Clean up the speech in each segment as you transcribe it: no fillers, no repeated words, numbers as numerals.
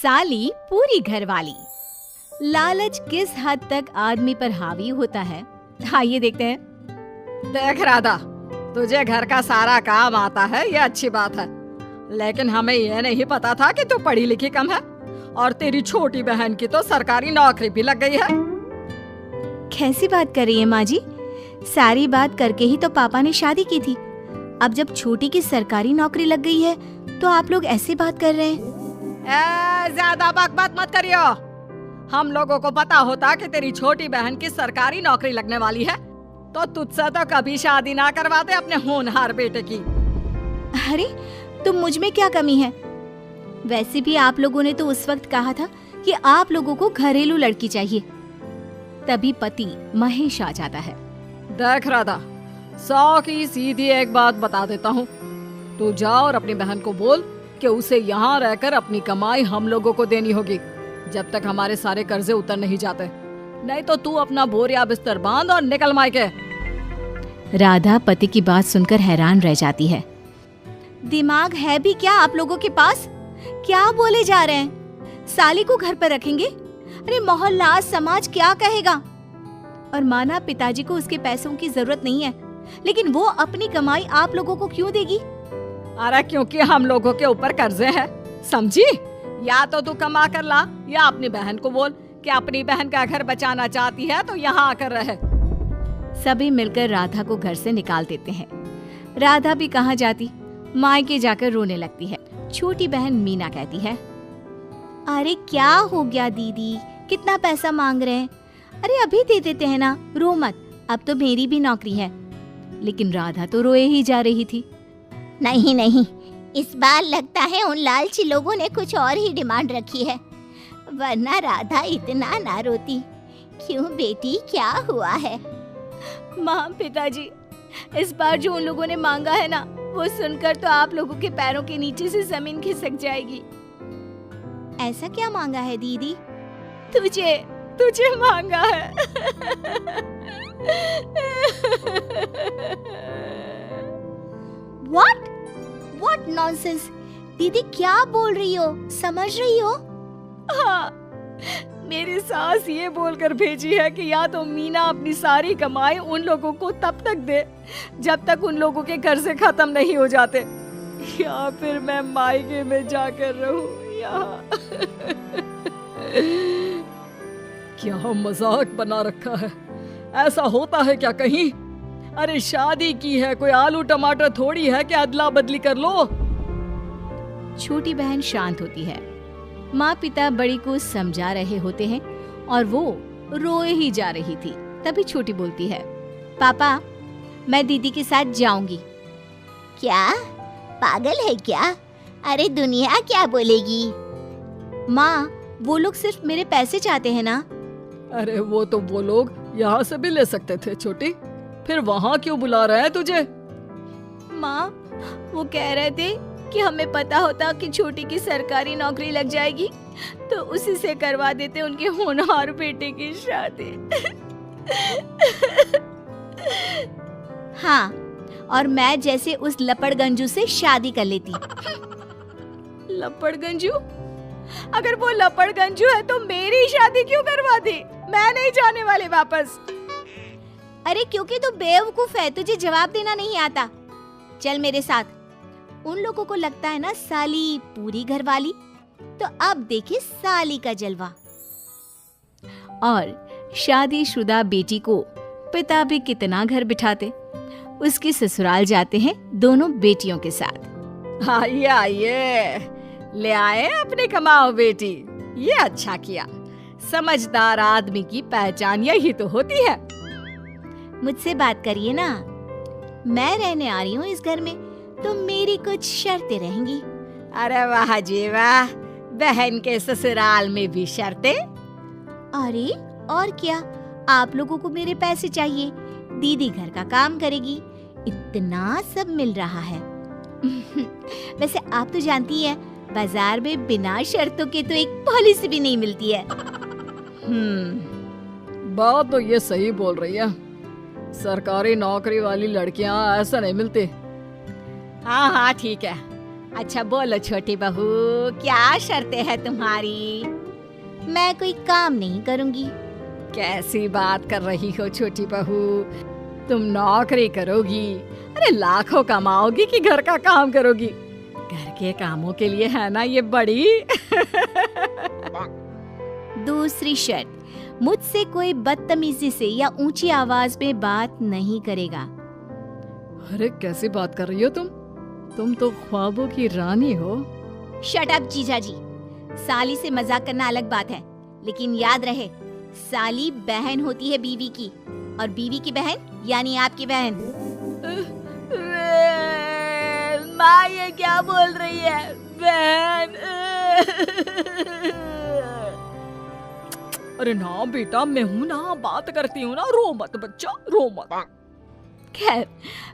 साली पूरी घरवाली। लालच किस हद तक आदमी पर हावी होता है, आइए देखते हैं। देख राधा, तुझे घर का सारा काम आता है, ये अच्छी बात है, लेकिन हमें ये नहीं पता था कि तू पढ़ी लिखी कम है और तेरी छोटी बहन की तो सरकारी नौकरी भी लग गई है। कैसी बात कर रही है माँ जी? सारी बात करके ही तो पापा ने शादी की थी। अब जब छोटी की सरकारी नौकरी लग गई है तो आप लोग ऐसी बात कर रहे हैं। ज्यादा बकवास मत करियो। हम लोगों को पता होता कि तेरी छोटी बहन की सरकारी नौकरी लगने वाली है तो तुझसे तो कभी शादी ना करवाते अपने होनहार बेटे की। अरे तो मुझ में क्या कमी है? वैसे भी आप लोगों ने तो उस वक्त कहा था कि आप लोगों को घरेलू लड़की चाहिए। तभी पति महेश आ जाता है। देख राधा, 100 की सीधी एक बात बता देता हूँ, तू जा और अपनी बहन को बोल कि उसे यहाँ रहकर अपनी कमाई हम लोगों को देनी होगी जब तक हमारे सारे कर्जे उतर नहीं जाते, नहीं तो तू अपना बोरिया बिस्तर बांध और निकल मायके। राधा पति की बात सुनकर हैरान रह जाती है। दिमाग है भी क्या आप लोगों के पास? क्या बोले जा रहे हैं? साली को घर पर रखेंगे? अरे मोहल्ला समाज क्या कहेगा? और माना पिताजी को उसके पैसों की जरूरत नहीं है, लेकिन वो अपनी कमाई आप लोगों को क्यों देगी? अरे क्योंकि हम लोगों के ऊपर कर्जे हैं, समझी? या तो तू कमा कर ला या अपनी बहन को बोल कि अपनी बहन का घर बचाना चाहती है तो यहाँ आकर रहे। सभी मिलकर राधा को घर से निकाल देते हैं। राधा भी कहाँ जाती, मायके जाकर रोने लगती है। छोटी बहन मीना कहती है, अरे क्या हो गया दीदी, कितना पैसा मांग रहे हैं? अरे अभी दे देते हैं ना, रो मत, अब तो मेरी भी नौकरी है। लेकिन राधा तो रोए ही जा रही थी। नहीं नहीं, इस बार लगता है उन लालची लोगों ने कुछ और ही डिमांड रखी है, वरना राधा इतना ना रोती। क्यों बेटी, क्या हुआ है? माँ पिताजी, इस बार जो उन लोगों ने मांगा है ना, वो सुनकर तो आप लोगों के पैरों के नीचे से जमीन खिसक जाएगी। ऐसा क्या मांगा है दीदी? तुझे मांगा है। What nonsense? दीदी क्या बोल रही हो, समझ रही हो? हाँ, मेरी सास ये बोलकर भेजी है कि या तो मीना अपनी सारी कमाई उन लोगों को तब तक दे जब तक उन लोगों के कर्जे खत्म नहीं हो जाते, या फिर मैं मायके में जाकर रहूं यहाँ। क्या मजाक बना रखा है? ऐसा होता है क्या कहीं? अरे शादी की है, कोई आलू टमाटर थोड़ी है कि अदला बदली कर लो। छोटी बहन शांत होती है। माँ पिता बड़ी को समझा रहे होते हैं और वो रोए ही जा रही थी। तभी छोटी बोलती है, पापा मैं दीदी के साथ जाऊंगी। क्या पागल है क्या? अरे दुनिया क्या बोलेगी? माँ वो लोग सिर्फ मेरे पैसे चाहते हैं ना। अरे वो तो वो लोग यहाँ से भी ले सकते थे छोटी, फिर वहाँ क्यों बुला रहे हैं तुझे? माँ वो कह रहे थे कि हमें पता होता कि छोटी की सरकारी नौकरी लग जाएगी तो उसी से करवा देते उनके होनहार बेटे की शादी। हाँ, और मैं जैसे उस लपड़गंजू से शादी कर लेती। लपड़गंजू? अगर वो लपड़गंजू है तो मेरी शादी क्यों करवा दी? मैं नहीं जाने वाली वापस। अरे क्योंकि तू बेवकूफ है, तुझे जवाब देना नहीं आता। चल मेरे साथ। उन लोगों को लगता है ना साली पूरी घरवाली, तो अब देखिए साली का जलवा। और शादीशुदा बेटी को पिता भी कितना घर बिठाते। उसकी ससुराल जाते हैं दोनों बेटियों के साथ। आइए आइए, ले आए अपनी कमाओ बेटी, ये अच्छा किया। समझदार आदमी की पहचान यही तो होती है। मुझसे बात करिए ना, मैं रहने आ रही हूँ इस घर में तो मेरी कुछ शर्तें रहेंगी। अरे वाह जी वाह, बहन के ससुराल में भी शर्तें? अरे और क्या, आप लोगों को मेरे पैसे चाहिए, दीदी घर का काम करेगी, इतना सब मिल रहा है। वैसे आप तो जानती हैं, बाजार में बिना शर्तों के तो एक पॉलिसी भी नहीं मिलती है। बात तो ये सही बोल रही है, सरकारी नौकरी वाली लड़कियां ऐसा नहीं मिलती। हाँ हाँ ठीक है, अच्छा बोलो छोटी बहू, क्या शर्तें हैं तुम्हारी? मैं कोई काम नहीं करूंगी। कैसी बात कर रही हो छोटी बहू, तुम नौकरी करोगी? अरे लाखों कमाओगी कि घर का काम करोगी? घर के कामों के लिए है ना ये बड़ी। दूसरी शर्त, मुझसे कोई बदतमीजी से या ऊंची आवाज में बात नहीं करेगा। अरे कैसी बात कर रही हो तुम तो ख्वाबों की रानी हो। शट अप जीजा जी, साली से मजाक करना अलग बात है, लेकिन याद रहे साली बहन होती है बीवी की, और बीवी की बहन यानी आपकी बहन। माँ ये क्या बोल रही है? बहन। अरे ना बेटा, मैं हूँ ना, बात करती हूँ ना, रो मत बच्चा, रो मत। खैर,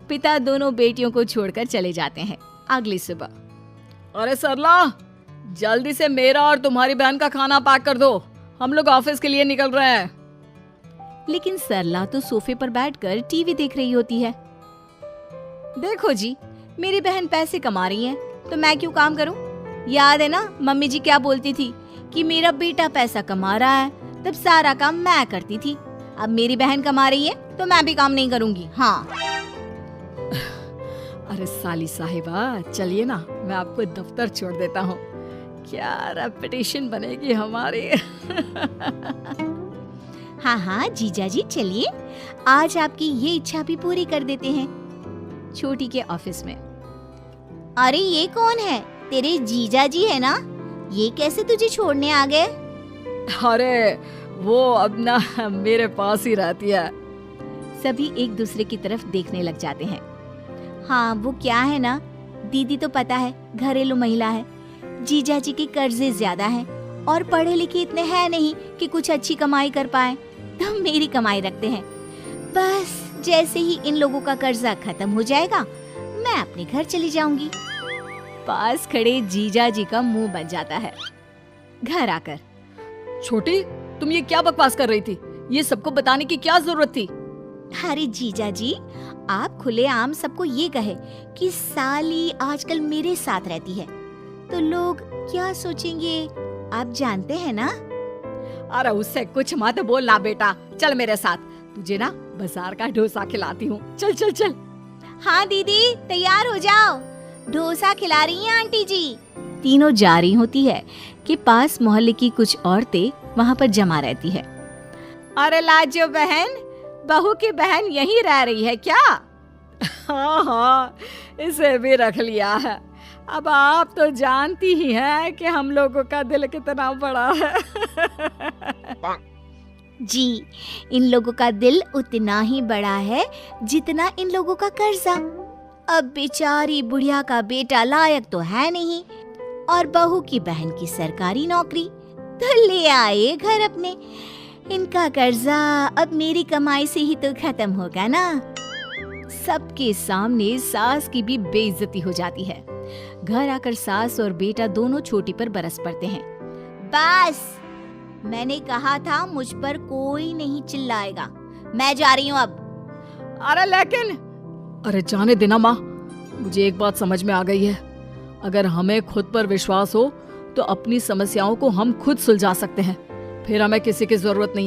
पिता दोनों बेटियों को छोड़कर चले जाते हैं। अगली सुबह, अरे सरला, जल्दी से मेरा और तुम्हारी बहन का खाना पैक कर दो, हम लोग ऑफिस के लिए निकल रहे हैं। लेकिन सरला तो सोफे पर बैठकर टीवी देख रही होती है। देखो जी, मेरी बहन पैसे कमा रही है तो मैं क्यों काम करूं? याद है ना मम्मी जी क्या बोलती थी कि मेरा बेटा पैसा कमा रहा है, तब सारा काम मैं करती थी। अब मेरी बहन कमा रही है तो मैं भी काम नहीं करूंगी। हाँ। अरे साली साहिबा, चलिए ना, मैं आपको दफ्तर छोड़ देता हूँ। क्या रेपुटेशन बनेगी हमारी। हाँ हाँ जीजा जी चलिए, आज आपकी ये इच्छा भी पूरी कर देते हैं। छोटी के ऑफिस में, अरे ये कौन है? तेरे जीजा जी है ना? ये कैसे तुझे छोड़ने आ गए? अरे वो अब ना मेरे पास ही रहती है। सभी एक दूसरे की तरफ देखने लग जाते हैं। हाँ वो क्या है ना, दीदी तो पता है घरेलू महिला है, जीजा जी के कर्जे ज्यादा हैं और पढ़े लिखे इतने हैं नहीं कि कुछ अच्छी कमाई कर पाए, तो मेरी कमाई रखते हैं। बस जैसे ही इन लोगों का कर्जा खत्म हो जाएगा मैं अपने घर चली जाऊंगी। पास खड़े जीजा जी का मुंह बन जाता है। घर आकर, छोटी, तुम ये क्या बकवास कर रही थी? ये सबको बताने की क्या जरूरत थी? अरे जीजा जी, आप खुलेआम सबको ये कहे कि साली आजकल मेरे साथ रहती है तो लोग क्या सोचेंगे आप जानते हैं ना। अरे उससे कुछ मत बोलना बेटा, चल मेरे साथ, तुझे ना बाजार का डोसा खिलाती हूँ। चल चल चल। हाँ दीदी तैयार हो जाओ, डोसा खिला रही हैं आंटी जी। तीनों जा रही होती है कि पास मोहल्ले की कुछ औरतें वहाँ पर जमा रहती है। अरे लाजो बहन, बहू की बहन यहीं रह रही है क्या? हाँ हाँ, इसे भी रख लिया है। अब आप तो जानती ही हैं कि हम लोगों का दिल कितना बड़ा है। जी, इन लोगों का दिल उतना ही बड़ा है जितना इन लोगों का कर्जा। अब बेचारी बुढ़िया का बेटा लायक तो है नहीं और बहू की बहन की सरकारी नौकरी, तो ले आए घर अपने। इनका कर्जा अब मेरी कमाई से ही तो खत्म होगा ना। सबके सामने सास की भी बेइज्जती हो जाती है। घर आकर सास और बेटा दोनों छोटी पर बरस पड़ते हैं। बस, मैंने कहा था मुझ पर कोई नहीं चिल्लाएगा। मैं जा रही हूँ अब। अरे लेकिन, अरे जाने देना माँ, मुझे एक बात समझ में आ गई है। अगर हमें खुद पर विश्वास हो तो अपनी समस्याओं को हम खुद सुलझा सकते हैं, फिर हमें किसी की जरूरत नहीं है।